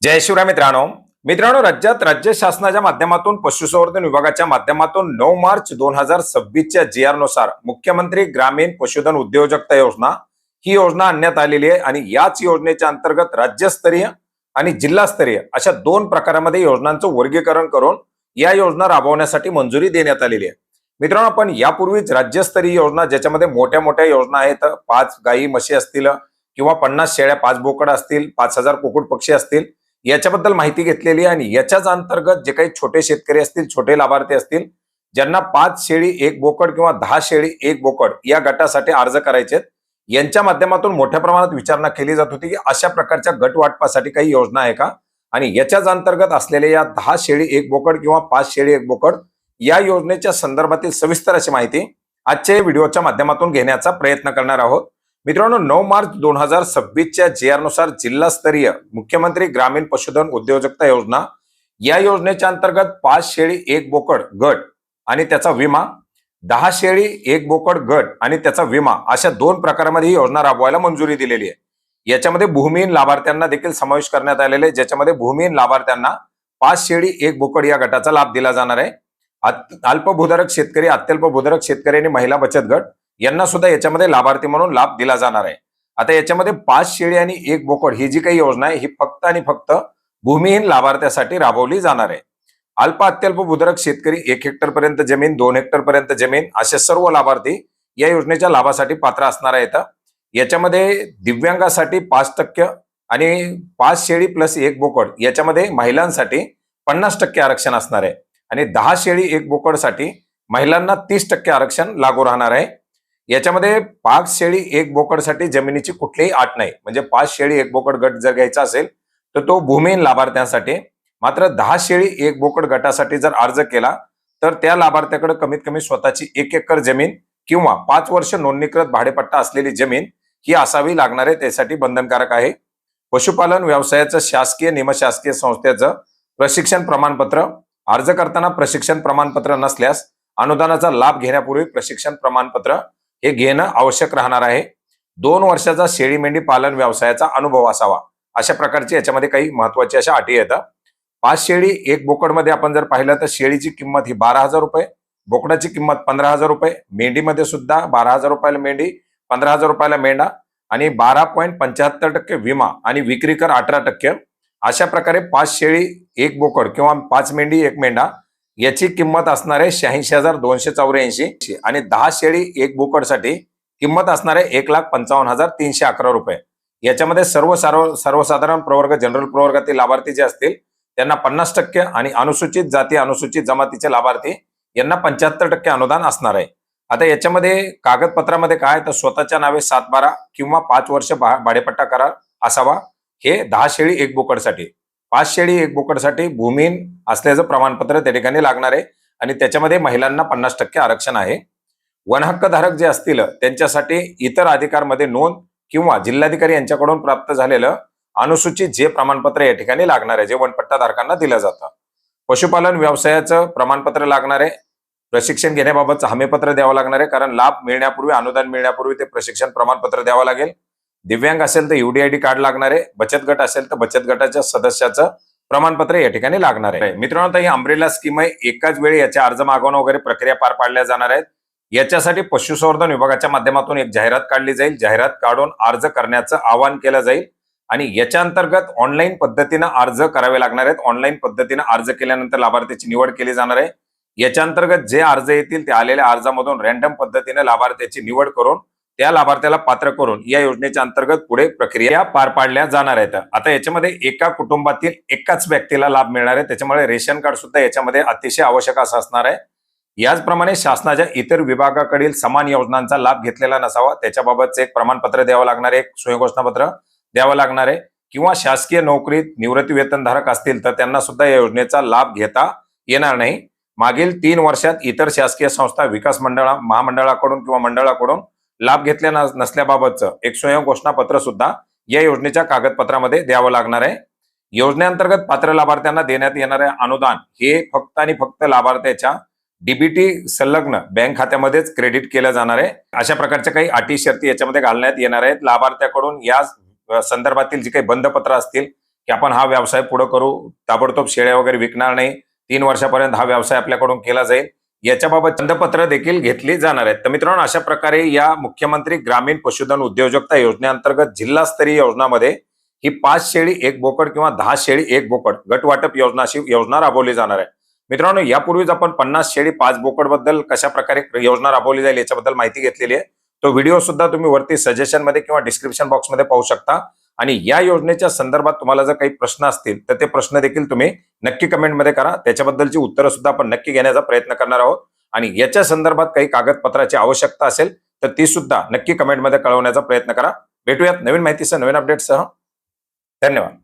जय शिवराय मित्रांनो. राज्यात राज्य शासनाच्या माध्यमातून पशुसंवर्धन विभागाच्या माध्यमातून 9 मार्च 2026च्या GR नुसार मुख्यमंत्री ग्रामीण पशुधन उद्योजकता योजना ही योजना आणण्यात आलेली आहे आणि याच योजनेच्या अंतर्गत राज्यस्तरीय आणि जिल्हास्तरीय अशा दोन प्रकारामध्ये योजनांचं वर्गीकरण करून या योजना राबवण्यासाठी मंजुरी देण्यात आलेली आहे. मित्रांनो, आपण यापूर्वीच राज्यस्तरीय योजना ज्याच्यामध्ये मोठ्या मोठ्या योजना आहेत, 5 गायी म्हशी असतील किंवा 50 शेळ्या, 5 बोकड असतील, 5000 कुक्कुट पक्षी असतील, याच्याबद्दल माहिती घेतलेली आहे. आणि याच्याच अंतर्गत जे काही छोटे शेतकरी असतील, छोटे लाभार्थी असतील, ज्यांना 5 शेळी 1 बोकड किंवा 10 शेळी 1 बोकड या गटासाठी अर्ज करायचे, यांच्या माध्यमातून मोठ्या प्रमाणात विचारणा केली जात होती की अशा प्रकारच्या गट वाटपासाठी काही योजना आहे का. आणि याच्याच अंतर्गत असलेल्या या 10 शेळी 1 बोकड किंवा 5 शेळी 1 बोकड या योजनेच्या संदर्भातील सविस्तर अशी माहिती आजच्या व्हिडिओच्या माध्यमातून घेण्याचा प्रयत्न करणार आहोत. मित्रांनो, 9 मार्च 2026च्या GR नुसार जिल्हास्तरीय मुख्यमंत्री ग्रामीण पशुधन उद्योजकता योजना या योजनेच्या अंतर्गत 5 शेळी 1 बोकड गट आणि त्याचा विमा, 10 शेळी 1 बोकड गट आणि त्याचा विमा अशा दोन प्रकारामध्ये ही योजना राबवायला मंजुरी दिलेली आहे. याच्यामध्ये भूमिहीन लाभार्थ्यांना देखील समावेश करण्यात आलेले आहे, ज्याच्यामध्ये भूमिहीन लाभार्थ्यांना 5 शेळी 1 बोकड या गटाचा लाभ दिला जाणार आहे. अल्पभूधारक शेतकरी, अत्यल्प भूधारक शेतकरी आणि महिला बचत गट यांना सुद्धा याच्यामध्ये लाभार्थी म्हणून लाभ दिला जाणार आहे. आता याच्यामध्ये 5 शेळी आणि 1 बोकड ही जी काही योजना आहे ही फक्त आणि फक्त भूमिहीन लाभार्थ्यासाठी राबवली जाणार आहे. अल्प अत्यल्प भूधारक शेतकरी 1 हेक्टर पर्यंत जमीन, 2 हेक्टर पर्यंत जमीन असे सर्व लाभार्थी या योजनेच्या लाभासाठी पात्र असणार आहेत. याच्यामध्ये दिव्यांगासाठी 5% आणि 5 शेळी प्लस 1 बोकड याच्यामध्ये महिलांसाठी 50% आरक्षण असणार आहे आणि 10 शेळी 1 बोकडसाठी महिलांना 30% आरक्षण लागू राहणार आहे. याच्यामध्ये 5 शेळी 1 बोकडसाठी जमिनीची कुठलीही अट नाही, म्हणजे 5 शेळी 1 बोकड गट जर घ्यायचा असेल तर तो भूमिहीन लाभार्थ्यांसाठी. मात्र 10 शेळी 1 बोकड गटासाठी जर अर्ज केला तर त्या लाभार्थ्याकडे कमीत कमी स्वतःची 1 एकर जमीन किंवा 5 वर्ष नोंदणीकृत भाडेपट्टा असलेली जमीन ही असावी लागणार आहे, त्यासाठी बंधनकारक आहे. पशुपालन व्यवसायाचं शासकीय निमशासकीय संस्थेचं प्रशिक्षण प्रमाणपत्र, अर्ज करताना प्रशिक्षण प्रमाणपत्र नसल्यास अनुदानाचा लाभ घेण्यापूर्वी प्रशिक्षण प्रमाणपत्र हे घेणं आवश्यक राहणार आहे. 2 वर्षाचा शेळी मेंढी पालन व्यवसायाचा अनुभव असावा, अशा प्रकारची याच्यामध्ये काही महत्वाची अशा अटी येतात. 5 शेळी 1 बोकड मध्ये आपण जर पाहिलं तर शेळीची किंमत ही 12,000 रुपये, बोकडाची किंमत 15,000 रुपये, मेंढीमध्ये सुद्धा 12,000 रुपयाला मेंढी, 15,000 रुपयाला मेंढा आणि 12.75% विमा आणि विक्री कर 18%. अशा प्रकारे 5 शेळी 1 बोकड किंवा 5 मेंढी 1 मेंढा याची किंमत असणार आहे 86,284 आणि 10 शेळी 1 बोकडसाठी किंमत असणार आहे 1,55,311 रुपये. याच्यामध्ये सर्वसाधारण प्रवर्ग, जनरल प्रवर्गातील लाभार्थी जे असतील त्यांना 50% आणि अनुसूचित जाती अनुसूचित जमातीचे लाभार्थी यांना 75% अनुदान असणार आहे. आता याच्यामध्ये कागदपत्रामध्ये काय तर स्वतःच्या नावे 7/12 किंवा 5 वर्ष भाडेपट्टा करार असावा. हे 10 शेळी 1 बोकडसाठी. 5 शेळी 1 बोकडसाठी भूमिहीन असल्याचं प्रमाणपत्र त्या ठिकाणी लागणार आहे आणि त्याच्यामध्ये महिलांना 50% आरक्षण आहे. वनहक्क धारक जे असतील त्यांच्यासाठी इतर अधिकारमध्ये नोंद किंवा जिल्हाधिकारी यांच्याकडून प्राप्त झालेलं अनुसूचित जे प्रमाणपत्र या ठिकाणी लागणार आहे, जे वनपट्टा धारकांना दिलं जातं. पशुपालन व्यवसायाचं प्रमाणपत्र लागणार आहे. प्रशिक्षण घेण्याबाबतचं हमीपत्र द्यावं लागणार आहे, कारण लाभ मिळण्यापूर्वी, अनुदान मिळण्यापूर्वी ते प्रशिक्षण प्रमाणपत्र द्यावं लागेल. दिव्यांग असेल तर UDID कार्ड लागणार आहे. बचत गट असेल तर बचत गटाच्या सदस्याचं प्रमाणपत्र या ठिकाणी लागणार आहे. मित्रांनो, आता ही अम्ब्रेला स्कीम आहे. एकाच वेळी याच्या अर्ज मागवणं वगैरे प्रक्रिया पार पाडल्या जाणार आहेत. याच्यासाठी पशुसंवर्धन विभागाच्या माध्यमातून एक जाहिरात काढली जाईल. जाहिरात काढून अर्ज करण्याचं आवाहन केलं जाईल आणि याच्या अंतर्गत ऑनलाईन पद्धतीनं अर्ज करावे लागणार आहेत. ऑनलाईन पद्धतीनं अर्ज केल्यानंतर लाभार्थ्याची निवड केली जाणार आहे. याच्या अंतर्गत जे अर्ज येतील त्या आलेल्या अर्जामधून रॅन्डम पद्धतीने लाभार्थ्याची निवड करून त्या लाभार्थ्याला पात्र करून या योजनेच्या अंतर्गत पुढे प्रक्रिया पार पाडल्या जाणार आहेत. आता याच्यामध्ये एका कुटुंबातील एकाच व्यक्तीला लाभ मिळणार आहे, त्याच्यामुळे रेशन कार्ड सुद्धा याच्यामध्ये अतिशय आवश्यक असं असणार आहे. याचप्रमाणे शासनाच्या इतर विभागाकडील समान योजनांचा लाभ घेतलेला नसावा, त्याच्याबाबतचं एक प्रमाणपत्र द्यावं लागणार आहे, एक स्वयंघोषणापत्र द्यावं लागणार आहे. किंवा शासकीय नोकरीत निवृत्ती वेतनधारक असतील तर त्यांना सुद्धा या योजनेचा लाभ घेता येणार नाही. मागील 3 वर्षात इतर शासकीय संस्था, विकास महामंडळाकडून किंवा मंडळाकडून लाभ घेतल्या नसल्याबाबतचं एक स्वयंघोषणापत्र सुद्धा या योजनेच्या कागदपत्रामध्ये द्यावं लागणार आहे. योजनेअंतर्गत पात्र लाभार्थ्यांना देण्यात येणारे अनुदान हे फक्त आणि फक्त लाभार्थ्याच्या DBT संलग्न बँक खात्यामध्येच क्रेडिट केलं जाणार आहे. अशा प्रकारच्या काही अटी शर्ती याच्यामध्ये घालण्यात येणार आहेत. लाभार्थ्याकडून या संदर्भातील जी काही बंधपत्र असतील की आपण हा व्यवसाय पुढे करू, ताबडतोब शेळ्या वगैरे विकणार नाही, 3 वर्षापर्यंत हा व्यवसाय आपल्याकडून केला जाईल, याच्याबाबत बंधपत्र देखील घेतली जाणार आहेत. तर मित्रांनो, अशा प्रकारे या मुख्यमंत्री ग्रामीण पशुधन उद्योजकता योजनेअंतर्गत जिल्हास्तरीय योजनामध्ये ही 5 शेळी 1 बोकड किंवा 10 शेळी 1 बोकड गट वाटप योजना अशी योजना राबवली जाणार आहे. मित्रांनो, यापूर्वीच आपण 50 शेळी 5 बोकड बद्दल कशा प्रकारे योजना राबवली जाईल याच्याबद्दल माहिती घेतलेली आहे. तो व्हिडिओ सुद्धा तुम्ही वरती सजेशन मध्ये किंवा डिस्क्रिप्शन बॉक्समध्ये पाहू शकता. आणि या योजनेच्या संदर्भात तुम्हाला जर काही प्रश्न असतील तर ते प्रश्न देखील तुम्ही नक्की कमेंटमध्ये करा. त्याच्याबद्दलची उत्तरं सुद्धा आपण नक्की घेण्याचा प्रयत्न करणार आहोत. आणि याच्या संदर्भात काही कागदपत्राची आवश्यकता असेल तर ती सुद्धा नक्की कमेंटमध्ये कळवण्याचा प्रयत्न करा. भेटूयात नवीन माहितीसह, नवीन अपडेटसह. धन्यवाद.